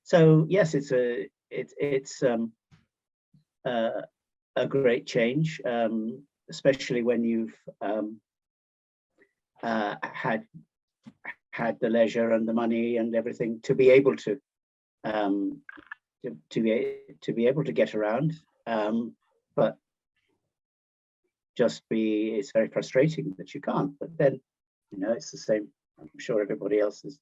So yes, it's a great change, especially when you've had the leisure and the money and everything to be able to be able to get around. But it's very frustrating that you can't. But then, it's the same. I'm sure everybody else is.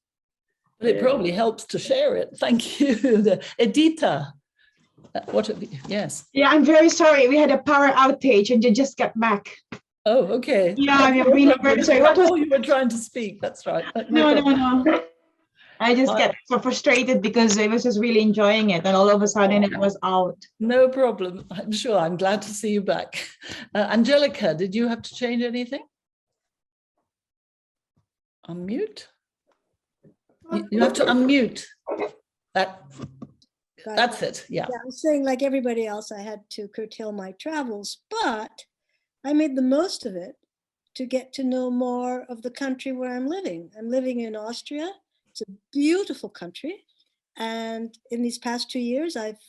But it probably helps to share it. Thank you, Edita. Yes. Yeah, I'm very sorry. We had a power outage and you just got back. Oh, okay. Yeah, I'm really very sorry. What was you were trying to speak? That's right. No. I just get so frustrated because I was just really enjoying it, and all of a sudden it was out. No problem. I'm sure. I'm glad to see you back. Angelica, did you have to change anything? Unmute. You have to unmute. That's it. Yeah. I was saying, like everybody else, I had to curtail my travels, but I made the most of it to get to know more of the country where I'm living. I'm living in Austria. It's a beautiful country. And in these past 2 years, I've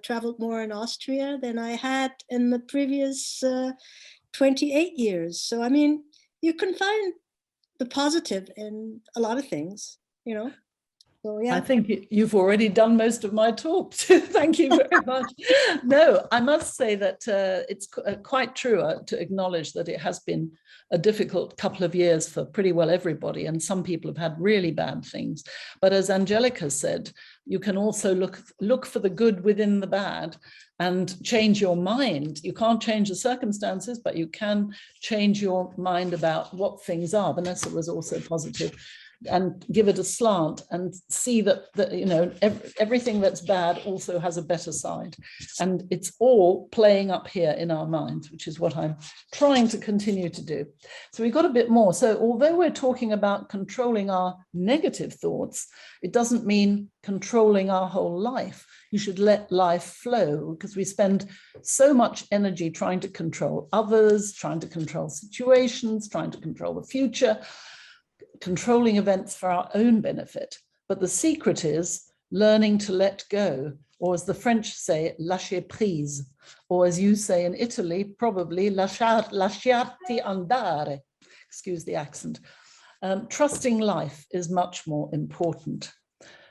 traveled more in Austria than I had in the previous 28 years. So, I mean, you can find the positive in a lot of things, So, yeah. I think you've already done most of my talk. Thank you very much. No, I must say that it's quite true to acknowledge that it has been a difficult couple of years for pretty well everybody, and some people have had really bad things. But as Angelica said, you can also look for the good within the bad and change your mind. You can't change the circumstances, but you can change your mind about what things are. Vanessa was also positive. And give it a slant and see that everything that's bad also has a better side. And it's all playing up here in our minds, which is what I'm trying to continue to do. So we've got a bit more. So although we're talking about controlling our negative thoughts, it doesn't mean controlling our whole life. You should let life flow, because we spend so much energy trying to control others, trying to control situations, trying to control the future, controlling events for our own benefit. But the secret is learning to let go, or as the French say, lâcher prise, or as you say in Italy, probably lasciarti andare, excuse the accent. Trusting life is much more important.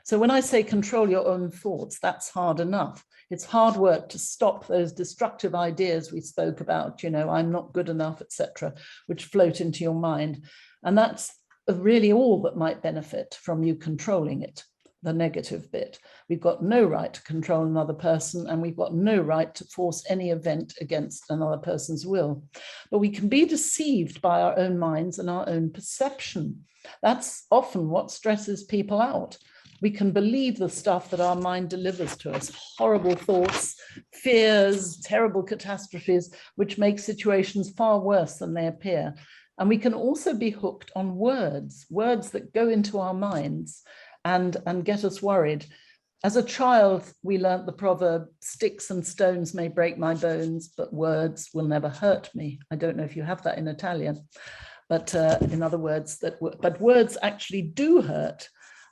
So when I say control your own thoughts, that's hard enough. It's hard work to stop those destructive ideas we spoke about, I'm not good enough, etc., which float into your mind. And that's really all that might benefit from you controlling it, the negative bit. We've got no right to control another person, and we've got no right to force any event against another person's will. But we can be deceived by our own minds and our own perception. That's often what stresses people out. We can believe the stuff that our mind delivers to us, horrible thoughts, fears, terrible catastrophes, which make situations far worse than they appear. And we can also be hooked on words that go into our minds and get us worried. As a child, we learnt the proverb, sticks and stones may break my bones, but words will never hurt me. I don't know if you have that in Italian, but in other words, but words actually do hurt.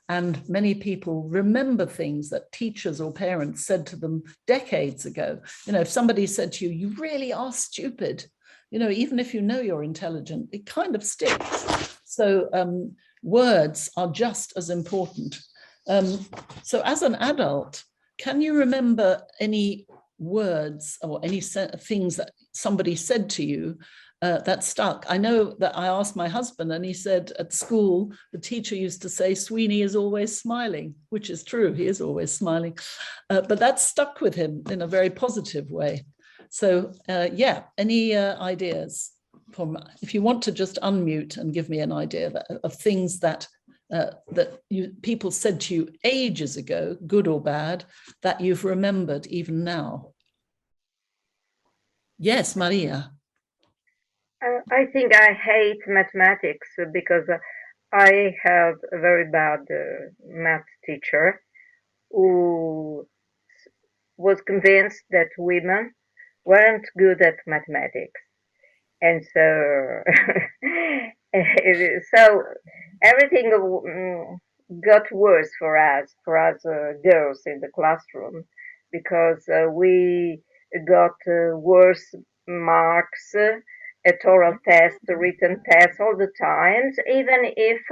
And many people remember things that teachers or parents said to them decades ago. If somebody said to you, you really are stupid, even if you're intelligent, it kind of sticks. So words are just as important. So as an adult, can you remember any words or any things that somebody said to you that stuck? I know that I asked my husband, and he said at school, the teacher used to say, Sweeney is always smiling, which is true. He is always smiling. But that stuck with him in a very positive way. So any ideas if you want to just unmute and give me an idea of things that people said to you ages ago, good or bad, that you've remembered even now. Yes, Maria. I think I hate mathematics because I have a very bad math teacher who was convinced that women weren't good at mathematics. And so, so everything got worse for us girls in the classroom, because we got worse marks at oral tests, written tests all the times, even if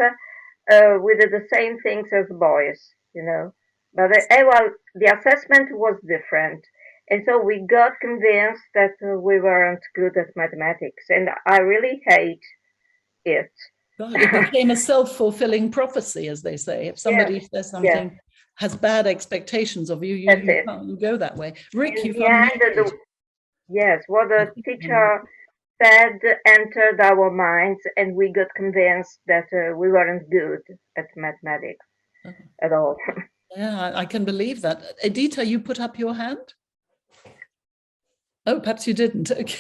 we did the same things as boys, you know. But well, the assessment was different. And so we got convinced that we weren't good at mathematics. And I really hate it. God, it became a self-fulfilling prophecy, as they say. If somebody Yes, says yes, something, has bad expectations of you, that's you it. can't go that way. Rick, In you've the end, unmuted. yes, what I the think you've unmuted. teacher said entered our minds, and we got convinced that we weren't good at mathematics Oh, at all. yeah, I can believe that. Edita, you put up your hand? Oh, perhaps you didn't. Okay.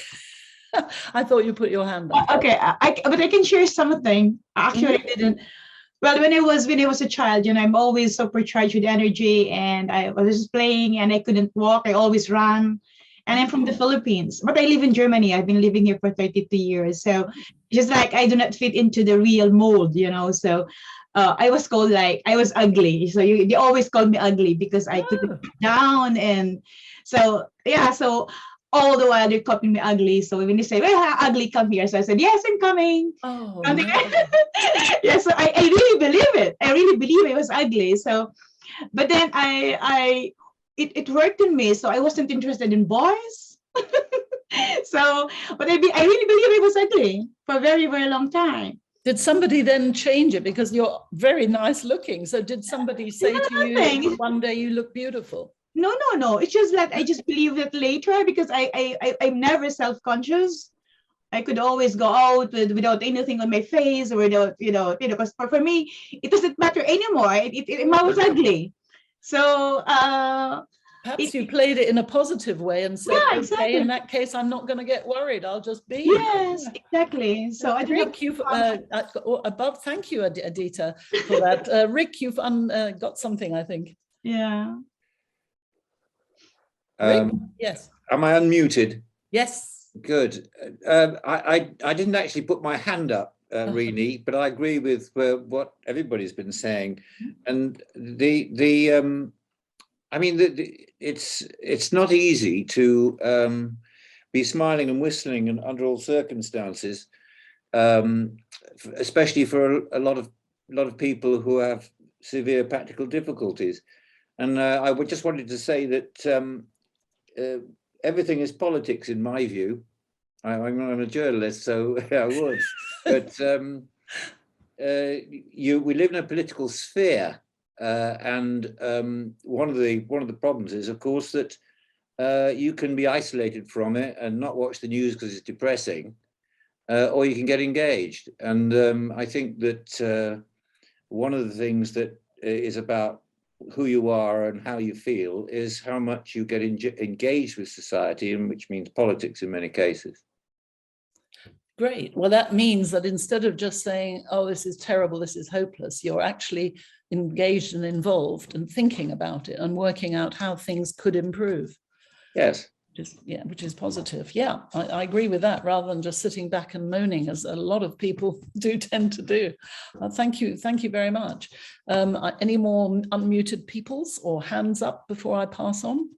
I thought you put your hand up. Okay, but I can share something. Actually, I didn't. Well, when I was a child, I'm always supercharged with energy, and I was playing, and I couldn't walk. I always ran, and I'm from the Philippines, but I live in Germany. I've been living here for 32 years, so just like I do not fit into the real mold, So I was called like I was ugly. So they always called me ugly because I couldn't sit down, and so yeah, so. All the while they're calling me ugly. So when they say, "Well, ugly, come here," so I said, "Yes, I'm coming." Oh, Something no. yeah, so I really believe it. I really believe it was ugly. So, but then it worked in me. So I wasn't interested in boys. So, but I really believe it was ugly for a very, very long time. Did somebody then change it? Because you're very nice looking. So did somebody say to you, one day you look beautiful? No. It's just that I just believe it later because I'm never self-conscious. I could always go out without anything on my face or without, because for me, it doesn't matter anymore. I was ugly. So, perhaps you played it in a positive way and said, yeah, okay, exactly. in that case, I'm not going to get worried. I'll just be. Yes, exactly. So I Rick, above, thank you, Edita, for that. Rick, you've got something, I think. Yeah. Rick? Yes. Am I unmuted? Yes. Good. I didn't actually put my hand up, Rene, but I agree with what everybody's been saying, and it's not easy to be smiling and whistling and under all circumstances, especially for a lot of people who have severe practical difficulties. And I just wanted to say that everything is politics, in my view. I'm a journalist, so I would. But we live in a political sphere, and one of the problems is, of course, that you can be isolated from it and not watch the news because it's depressing, or you can get engaged. And I think that one of the things that is about who you are and how you feel is how much you get engaged with society, and which means politics in many cases. Great. Well, that means that instead of just saying, oh, this is terrible, this is hopeless, you're actually engaged and involved and thinking about it and working out how things could improve. Yes. Which is positive. Yeah, I agree with that, rather than just sitting back and moaning, as a lot of people do tend to do. Thank you very much. Any more unmuted peoples or hands up before I pass on?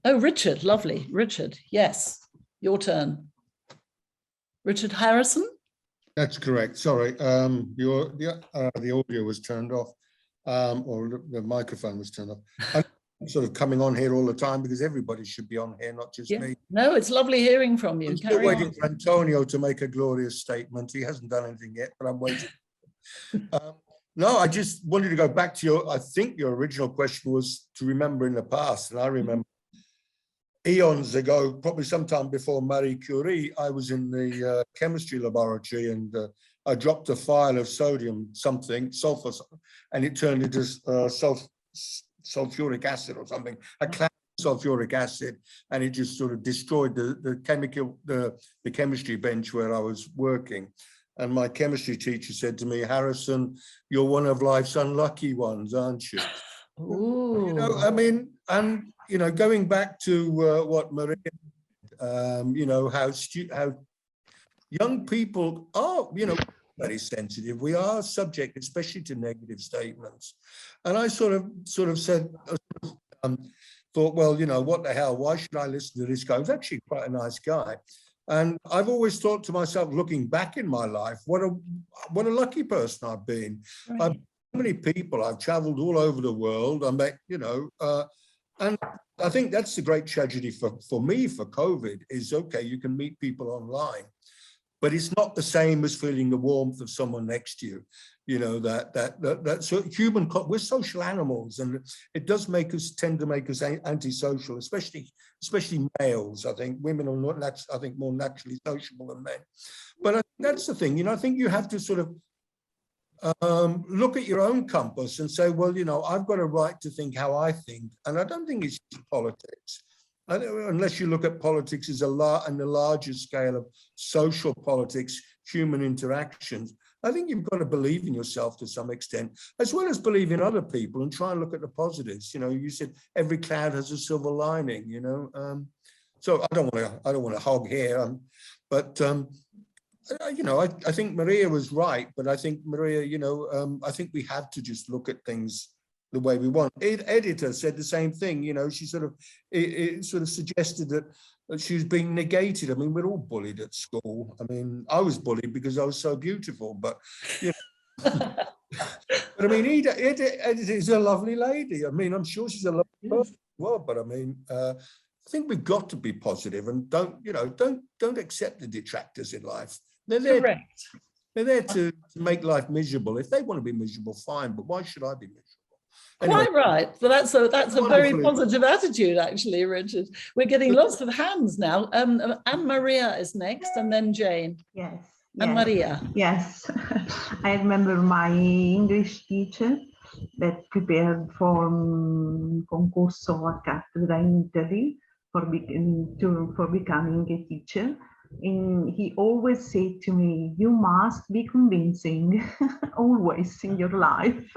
Oh, Richard, lovely. Richard, yes, your turn. Richard Harrison? That's correct. Sorry, the audio was turned off, or the microphone was turned off. I'm sort of coming on here all the time because everybody should be on here, not just me. No, it's lovely hearing from you. I'm still waiting for Antonio to make a glorious statement. He hasn't done anything yet, but I'm waiting. No, I just wanted to go back to I think your original question was to remember in the past, and I remember eons ago, probably sometime before Marie Curie, I was in the chemistry laboratory, and I dropped a vial of sulfur, and it turned into sulfuric acid or something, a cloud of sulfuric acid, and it just sort of destroyed the chemistry bench where I was working. And my chemistry teacher said to me, "Harrison, you're one of life's unlucky ones, aren't you?" Ooh. I mean, and going back to what Maria, how young people are, very sensitive. We are subject, especially to negative statements. And I sort of said, thought, well, you know, what the hell? Why should I listen to this guy? He's actually quite a nice guy. And I've always thought to myself, looking back in my life, what a lucky person I've been. Right. I've so many people. I've traveled all over the world. I met, you know, and I think that's the great tragedy for me, for COVID, is okay, you can meet people online, but it's not the same as feeling the warmth of someone next to you. You know, that's human, we're social animals, and it does tend to make us antisocial, especially males. I think women are not, I think, more naturally sociable than men. But I think that's the thing, you know, I think you have to sort of look at your own compass and say, well, you know, I've got a right to think how I think. And I don't think it's just politics. Unless you look at politics as on the larger scale of social politics, human interactions, I think you've got to believe in yourself to some extent, as well as believe in other people and try and look at the positives. You know, you said every cloud has a silver lining, you know. So I don't want to hog here, but you know, I think Maria was right, but I think Maria, you know, I think we have to just look at things the way we want. Editor said the same thing, you know, she sort of, it sort of suggested that she was being negated. I mean, we're all bullied at school. I mean, I was bullied because I was so beautiful, but, you know, but I mean, Editor is a lovely lady. I mean, I'm sure she's a lovely person as well, but I mean, I think we've got to be positive and don't accept the detractors in life. They're there. Correct. They're there to make life miserable. If they want to be miserable, fine, but why should I be miserable? Anyway, quite right. So that's a very positive attitude, actually, Richard. We're getting lots of hands now. Anne Maria is next, and then Jane. Yes. Anne Maria. Yes. I remember my English teacher that prepared for concorso a cattedra in Italy for becoming a teacher. And he always said to me, you must be convincing always in your life.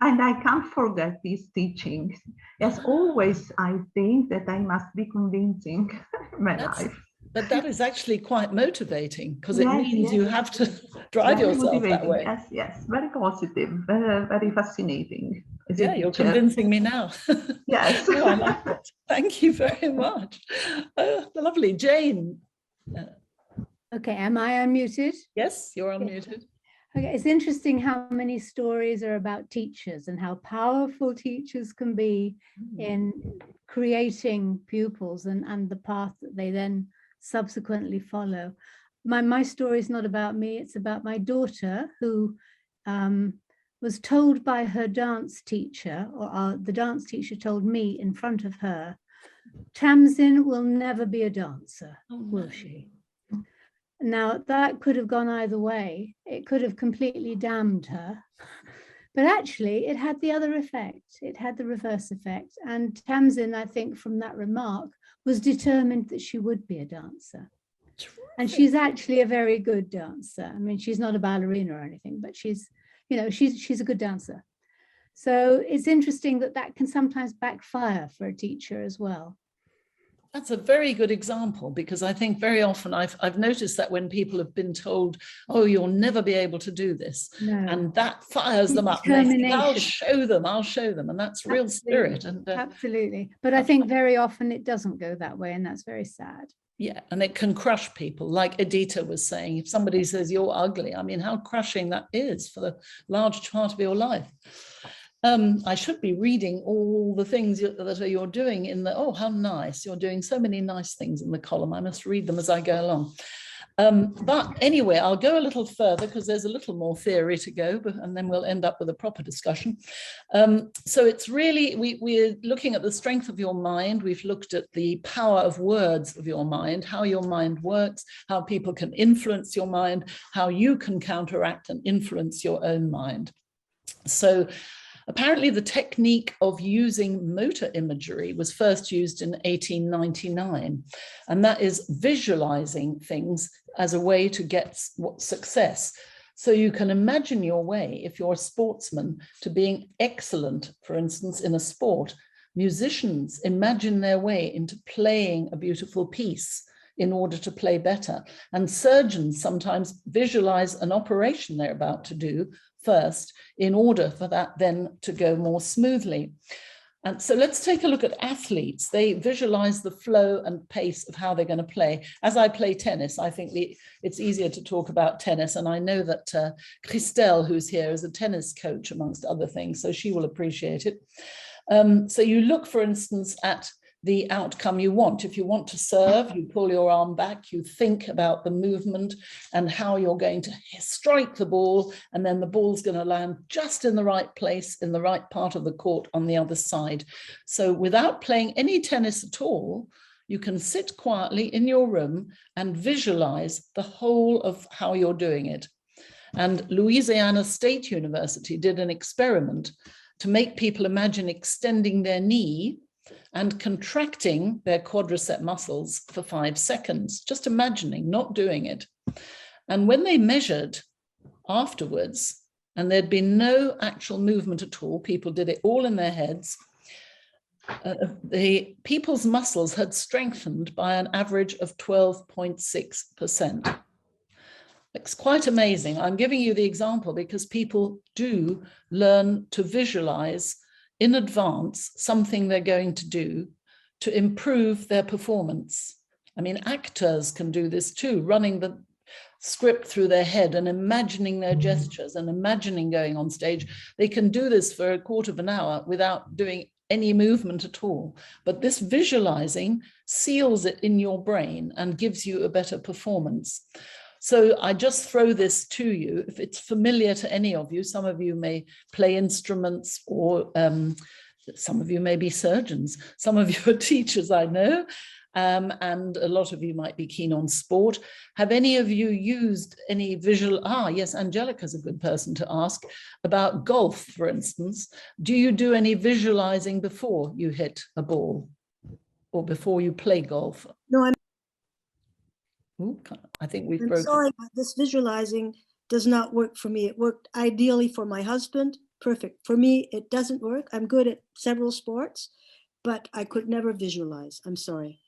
And I can't forget these teachings. As always, I think that I must be convincing in my life. But that is actually quite motivating, because it means you have to drive very yourself motivating. that way. Yes, very positive, very fascinating. Yeah, you're convincing me now. Yes. Oh, I like it. Thank you very much. Lovely. Jane. Okay, am I unmuted? Yes, you're unmuted. Okay, it's interesting how many stories are about teachers and how powerful teachers can be in creating pupils and the path that they then subsequently follow. My story is not about me, it's about my daughter, who was told by her dance teacher, or the dance teacher told me in front of her, Tamsin will never be a dancer, will she? Now, that could have gone either way. It could have completely damned her. But actually, it had the other effect. It had the reverse effect. And Tamsin, I think, from that remark, was determined that she would be a dancer. And she's actually a very good dancer. I mean, she's not a ballerina or anything, but she's a good dancer. So it's interesting that that can sometimes backfire for a teacher as well. That's a very good example, because I think very often I've noticed that when people have been told, oh, you'll never be able to do this, and that fires them up. And they think, I'll show them. And that's real spirit. And absolutely. But I think very often it doesn't go that way, and that's very sad. Yeah, and it can crush people. Like Edita was saying, if somebody says you're ugly, I mean, how crushing that is for the large part of your life. I should be reading all the things that you're doing in the, oh, how nice. You're doing so many nice things in the column. I must read them as I go along. But anyway, I'll go a little further because there's a little more theory to go, and then we'll end up with a proper discussion. So it's really, we're looking at the strength of your mind. We've looked at the power of words of your mind, how your mind works, how people can influence your mind, how you can counteract and influence your own mind. So apparently the technique of using motor imagery was first used in 1899, and that is visualizing things as a way to get success. So you can imagine your way, if you're a sportsman, to being excellent, for instance, in a sport. Musicians imagine their way into playing a beautiful piece in order to play better. And surgeons sometimes visualize an operation they're about to do first in order for that then to go more smoothly. And so let's take a look at athletes. They visualize the flow and pace of how they're going to play. As I play tennis, I think it's easier to talk about tennis. And I know that Christelle, who's here, is a tennis coach, amongst other things, so she will appreciate it. So you look, for instance, at the outcome you want. If you want to serve, you pull your arm back, you think about the movement and how you're going to strike the ball, and then the ball's going to land just in the right place, in the right part of the court on the other side. So without playing any tennis at all, you can sit quietly in your room and visualize the whole of how you're doing it. And Louisiana State University did an experiment to make people imagine extending their knee and contracting their quadricep muscles for 5 seconds, just imagining, not doing it. And when they measured afterwards, and there'd been no actual movement at all, people did it all in their heads, the people's muscles had strengthened by an average of 12.6%. It's quite amazing. I'm giving you the example because people do learn to visualize in advance something they're going to do to improve their performance. I mean, actors can do this too, running the script through their head and imagining their gestures and imagining going on stage. They can do this for a quarter of an hour without doing any movement at all. But this visualizing seals it in your brain and gives you a better performance. So I just throw this to you. If it's familiar to any of you, some of you may play instruments, or some of you may be surgeons. Some of you are teachers, I know, and a lot of you might be keen on sport. Have any of you used any visual? Yes, Angelica's a good person to ask about golf, for instance. Do you do any visualizing before you hit a ball or before you play golf? No, I think we've I'm broken. sorry, but this visualizing does not work for me. It worked ideally for my husband. Perfect. For me, it doesn't work. I'm good at several sports, but I could never visualize. I'm sorry.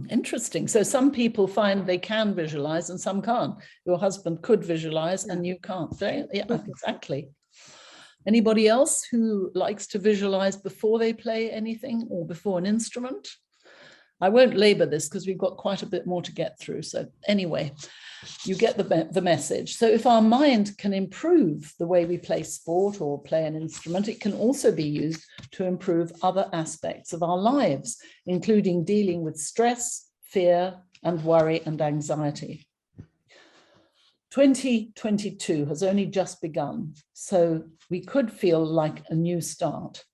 Interesting. So some people find they can visualize and some can't. Your husband could visualize and you can't. Yeah, exactly. Anybody else who likes to visualize before they play anything or before an instrument? I won't labor this because we've got quite a bit more to get through. So anyway, you get the message. So if our mind can improve the way we play sport or play an instrument, it can also be used to improve other aspects of our lives, including dealing with stress, fear, and worry and anxiety. 2022 has only just begun, so we could feel like a new start.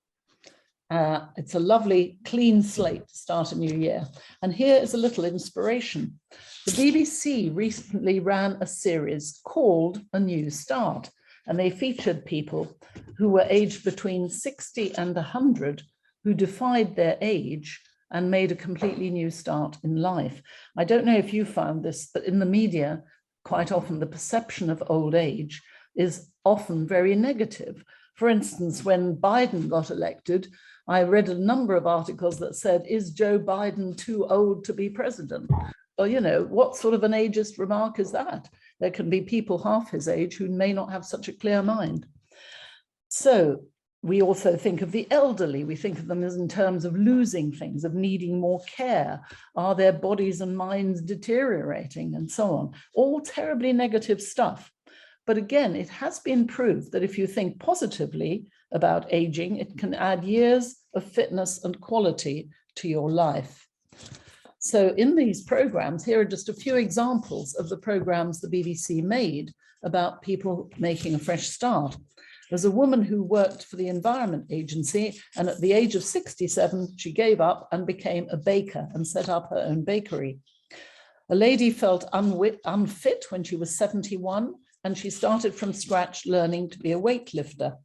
It's a lovely clean slate to start a new year. And here is a little inspiration. The BBC recently ran a series called A New Start, and they featured people who were aged between 60 and 100 who defied their age and made a completely new start in life. I don't know if you found this, but in the media, quite often the perception of old age is often very negative. For instance, when Biden got elected, I read a number of articles that said, is Joe Biden too old to be president? Well, you know, what sort of an ageist remark is that? There can be people half his age who may not have such a clear mind. So we also think of the elderly. We think of them as in terms of losing things, of needing more care. Are their bodies and minds deteriorating and so on? All terribly negative stuff. But again, it has been proved that if you think positively about aging, it can add years of fitness and quality to your life. So in these programs, here are just a few examples of the programs the BBC made about people making a fresh start. There's a woman who worked for the Environment Agency, and at the age of 67, she gave up and became a baker and set up her own bakery. A lady felt unfit when she was 71, and she started from scratch learning to be a weightlifter.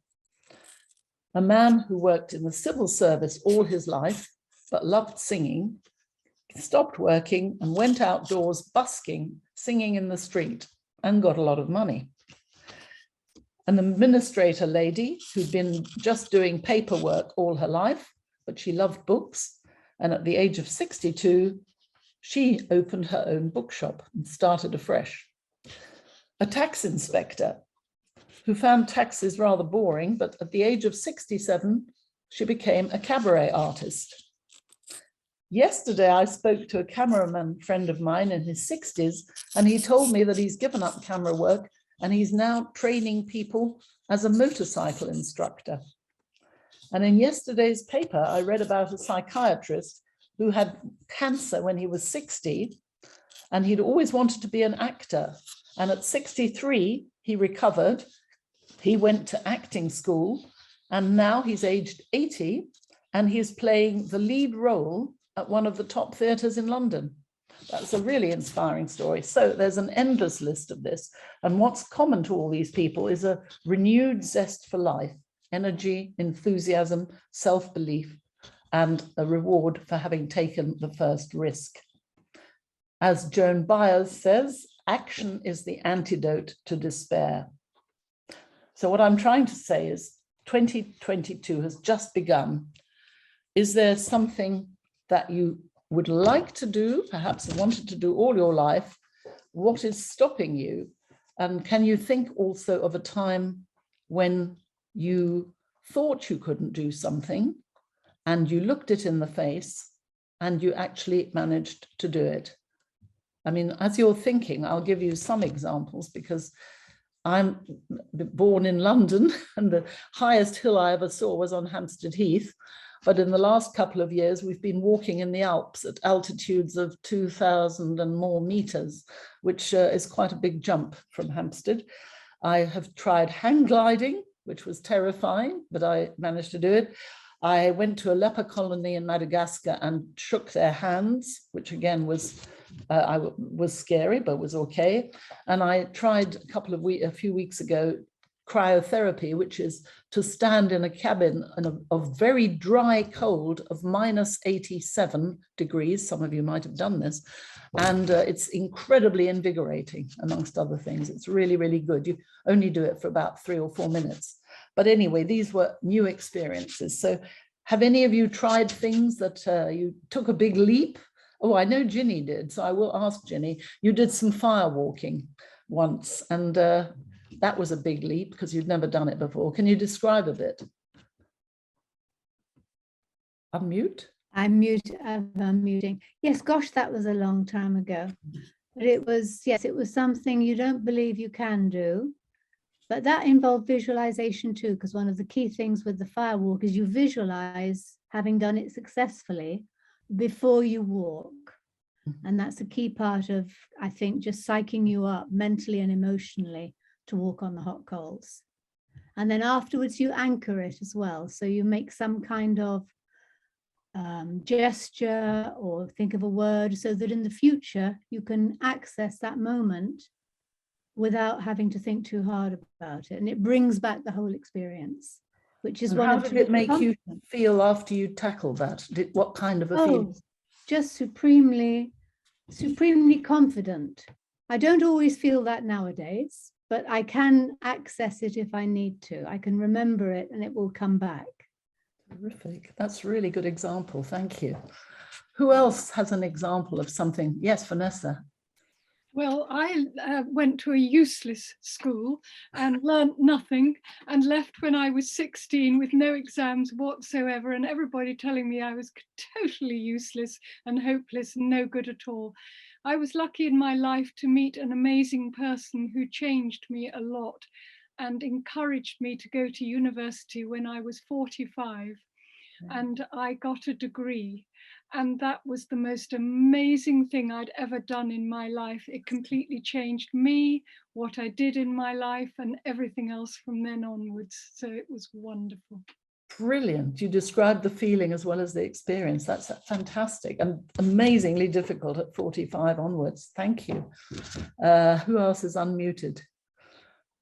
A man who worked in the civil service all his life, but loved singing, stopped working and went outdoors busking, singing in the street, and got a lot of money. An administrator lady who'd been just doing paperwork all her life, but she loved books. And at the age of 62, She opened her own bookshop and started afresh. A tax inspector who found taxes rather boring, but at the age of 67, she became a cabaret artist. Yesterday, I spoke to a cameraman friend of mine in his 60s, and he told me that he's given up camera work and he's now training people as a motorcycle instructor. And in yesterday's paper, I read about a psychiatrist who had cancer when he was 60, and he'd always wanted to be an actor. And at 63, he recovered. He went to acting school, and now he's aged 80, and he's playing the lead role at one of the top theatres in London. That's a really inspiring story. So there's an endless list of this. And what's common to all these people is a renewed zest for life, energy, enthusiasm, self-belief, and a reward for having taken the first risk. As Joan Baez says, action is the antidote to despair. So what I'm trying to say is 2022 has just begun. Is there something that you would like to do, perhaps wanted to do all your life? What is stopping you? And can you think also of a time when you thought you couldn't do something and you looked it in the face and you actually managed to do it? I mean, as you're thinking, I'll give you some examples, because I'm born in London and the highest hill I ever saw was on Hampstead Heath. But in the last couple of years, we've been walking in the Alps at altitudes of 2,000 and more meters, which is quite a big jump from Hampstead. I have tried hang gliding, which was terrifying, but I managed to do it. I went to a leper colony in Madagascar and shook their hands, which again was scary, but was okay. And I tried a few weeks ago, cryotherapy, which is to stand in a cabin of very dry cold of -87 degrees. Some of you might have done this. And it's incredibly invigorating, amongst other things. It's really, really good. You only do it for about 3 or 4 minutes. But anyway, these were new experiences. So have any of you tried things that you took a big leap? Oh, I know Ginny did. So I will ask Ginny. You did some fire walking once, and that was a big leap because you'd never done it before. Can you describe a bit? Unmute? I'm unmuting. Yes, gosh, that was a long time ago. But it was, yes, it was something you don't believe you can do. But that involved visualization too, because one of the key things with the fire walk is you visualize having done it successfully before you walk. And that's a key part of, I think, just psyching you up mentally and emotionally to walk on the hot coals. And then afterwards you anchor it as well. So you make some kind of gesture or think of a word so that in the future you can access that moment without having to think too hard about it. And it brings back the whole experience, which is one of the... How did it make you feel after you tackled that? What kind of a feeling? Just supremely confident. I don't always feel that nowadays, but I can access it if I need to. I can remember it and it will come back. Terrific. That's a really good example. Thank you. Who else has an example of something? Yes, Vanessa. Well, I went to a useless school and learnt nothing and left when I was 16 with no exams whatsoever, and everybody telling me I was totally useless and hopeless and no good at all. I was lucky in my life to meet an amazing person who changed me a lot and encouraged me to go to university when I was 45. And I got a degree. And that was the most amazing thing I'd ever done in my life. It completely changed me, what I did in my life, and everything else from then onwards. So it was wonderful. Brilliant. You described the feeling as well as the experience. That's fantastic and amazingly difficult at 45 onwards. Thank you. Who else is unmuted?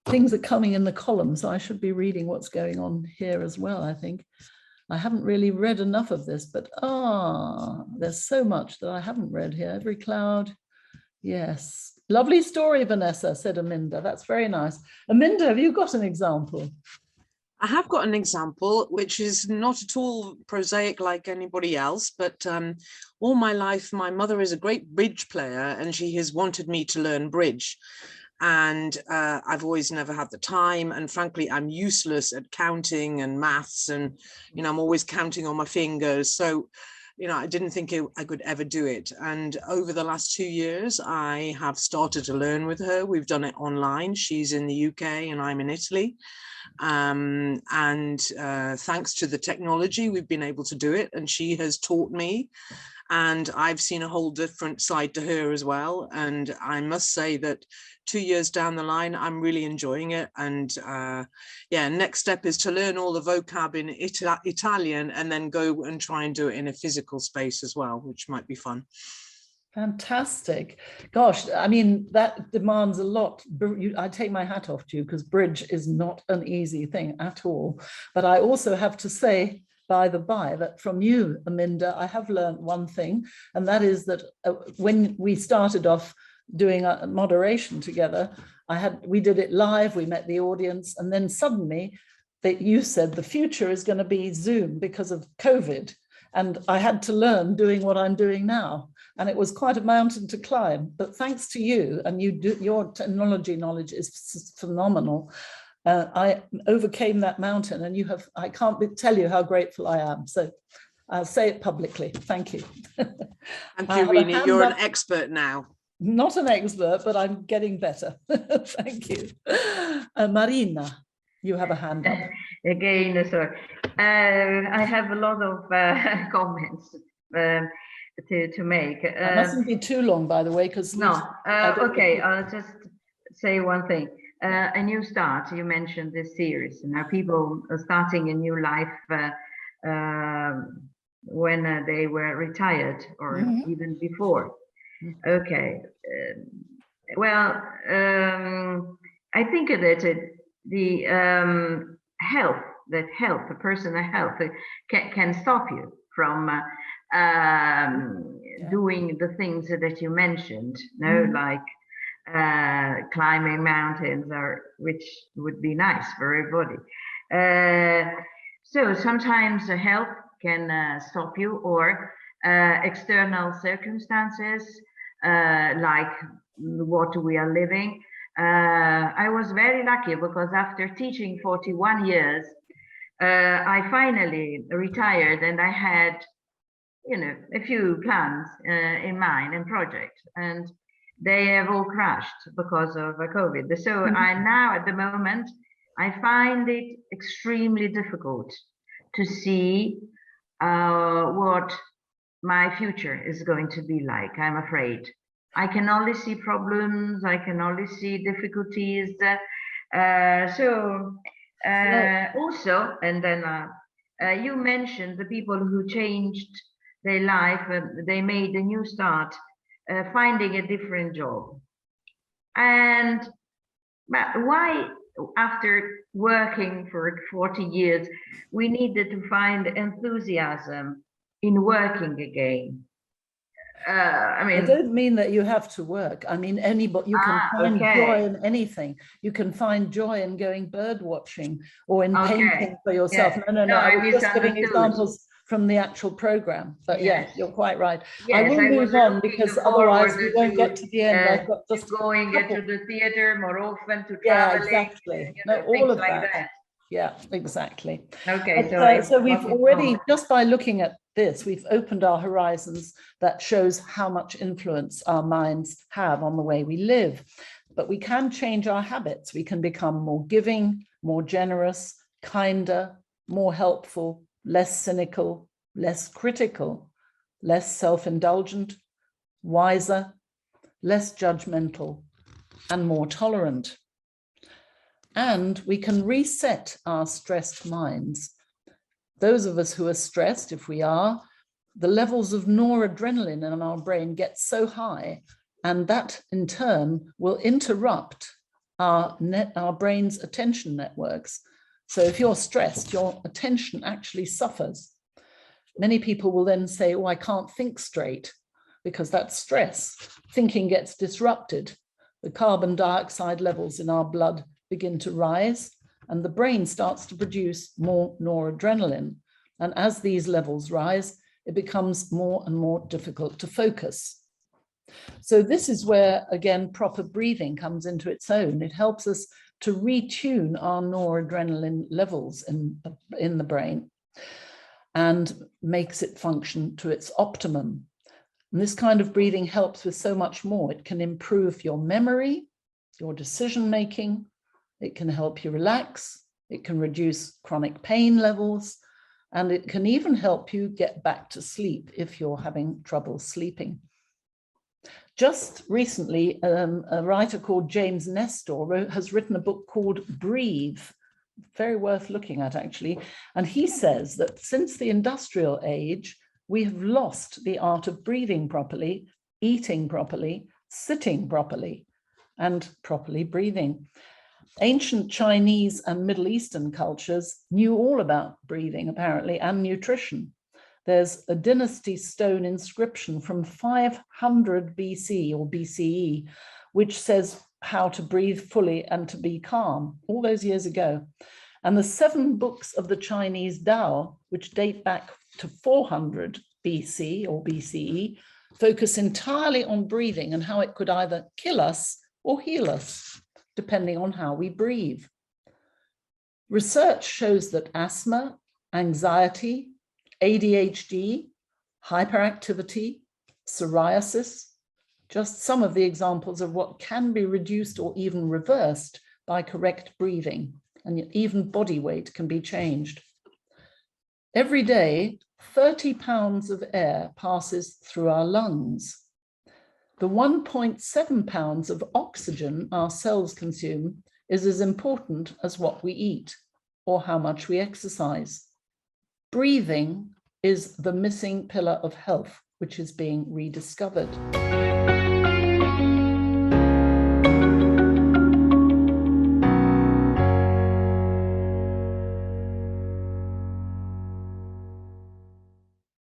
Things are coming in the column, so I should be reading what's going on here as well, I think. I haven't really read enough of this, but there's so much that I haven't read here. Every cloud, yes. Lovely story, Vanessa, said Aminda. That's very nice. Aminda, have you got an example? I have got an example, which is not at all prosaic like anybody else, but all my life, my mother is a great bridge player and she has wanted me to learn bridge. And I've always never had the time. And frankly, I'm useless at counting and maths and, you know, I'm always counting on my fingers. So, you know, I didn't think I could ever do it. And over the last 2 years, I have started to learn with her. We've done it online. She's in the UK and I'm in Italy. Thanks to the technology, we've been able to do it. And she has taught me. And I've seen a whole different side to her as well. And I must say that 2 years down the line, I'm really enjoying it. And yeah, next step is to learn all the vocab in Italian and then go and try and do it in a physical space as well, which might be fun. Fantastic. Gosh, I mean, that demands a lot. I take my hat off to you because bridge is not an easy thing at all. But I also have to say, by the by, that from you, Aminda, I have learned one thing, and that is that when we started off doing a moderation together, we did it live, we met the audience, and then suddenly you said the future is going to be Zoom because of COVID. And I had to learn doing what I'm doing now. And it was quite a mountain to climb. But thanks to you, and your technology knowledge is phenomenal. I overcame that mountain, and I can't tell you how grateful I am. So I'll say it publicly. Thank you. Thank you, Rene. You're an expert now. Not an expert, but I'm getting better. Thank you. Marina, you have a hand up. Again, sorry. I have a lot of comments to make. It mustn't be too long, by the way, because no. Okay, I'll just say one thing. A new start. You mentioned this series. Now people are starting a new life when they were retired or even before. Okay. Well, I think that the health, the personal health can stop you from doing the things that you mentioned, like climbing mountains, which would be nice for everybody. So sometimes the health can stop you, or external circumstances like what we are living. I was very lucky because after teaching 41 years, I finally retired, and I had, you know, a few plans in mind and projects, and they have all crashed because of COVID. So I now, at the moment, I find it extremely difficult to see what my future is going to be like. I'm afraid. I can only see problems. I can only see difficulties. Also, and then you mentioned the people who changed their life, they made a new start, finding a different job. And why, after working for 40 years, we needed to find enthusiasm in working again? I mean, I don't mean that you have to work. I mean, anybody, you can find joy in anything. You can find joy in going bird watching or in painting for yourself. No, I was just giving examples from the actual program. But yeah, you're quite right. I will move on because otherwise we won't get to the end. I've got just going to the theater more often, to traveling. Yeah, exactly. You know, all of like that. Yeah, exactly. Okay, so we've already, just by looking at this, we've opened our horizons. That shows how much influence our minds have on the way we live. But we can change our habits. We can become more giving, more generous, kinder, more helpful, less cynical, less critical, less self-indulgent, wiser, less judgmental, and more tolerant. And we can reset our stressed minds. Those of us who are stressed, if we are, the levels of noradrenaline in our brain get so high, and that in turn will interrupt our brain's attention networks. So if you're stressed, your attention actually suffers. Many people will then say, oh, I can't think straight, because that's stress. Thinking gets disrupted. The carbon dioxide levels in our blood begin to rise, and the brain starts to produce more noradrenaline. And as these levels rise, it becomes more and more difficult to focus. So this is where, again, proper breathing comes into its own. It helps us to retune our noradrenaline levels in the brain and makes it function to its optimum. And this kind of breathing helps with so much more. It can improve your memory, your decision-making. It can help you relax. It can reduce chronic pain levels. And it can even help you get back to sleep if you're having trouble sleeping. Just recently, a writer called James Nestor has written a book called Breathe, very worth looking at actually. And he says that since the industrial age, we have lost the art of breathing properly, eating properly, sitting properly, and properly breathing. Ancient Chinese and Middle Eastern cultures knew all about breathing, apparently, and nutrition. There's a dynasty stone inscription from 500 BC or BCE, which says how to breathe fully and to be calm, all those years ago. And the 7 books of the Chinese Tao, which date back to 400 BC or BCE, focus entirely on breathing and how it could either kill us or heal us, depending on how we breathe. Research shows that asthma, anxiety, ADHD, hyperactivity, psoriasis, just some of the examples of what can be reduced or even reversed by correct breathing, and even body weight can be changed. Every day, 30 pounds of air passes through our lungs. The 1.7 pounds of oxygen our cells consume is as important as what we eat or how much we exercise. Breathing is the missing pillar of health, which is being rediscovered.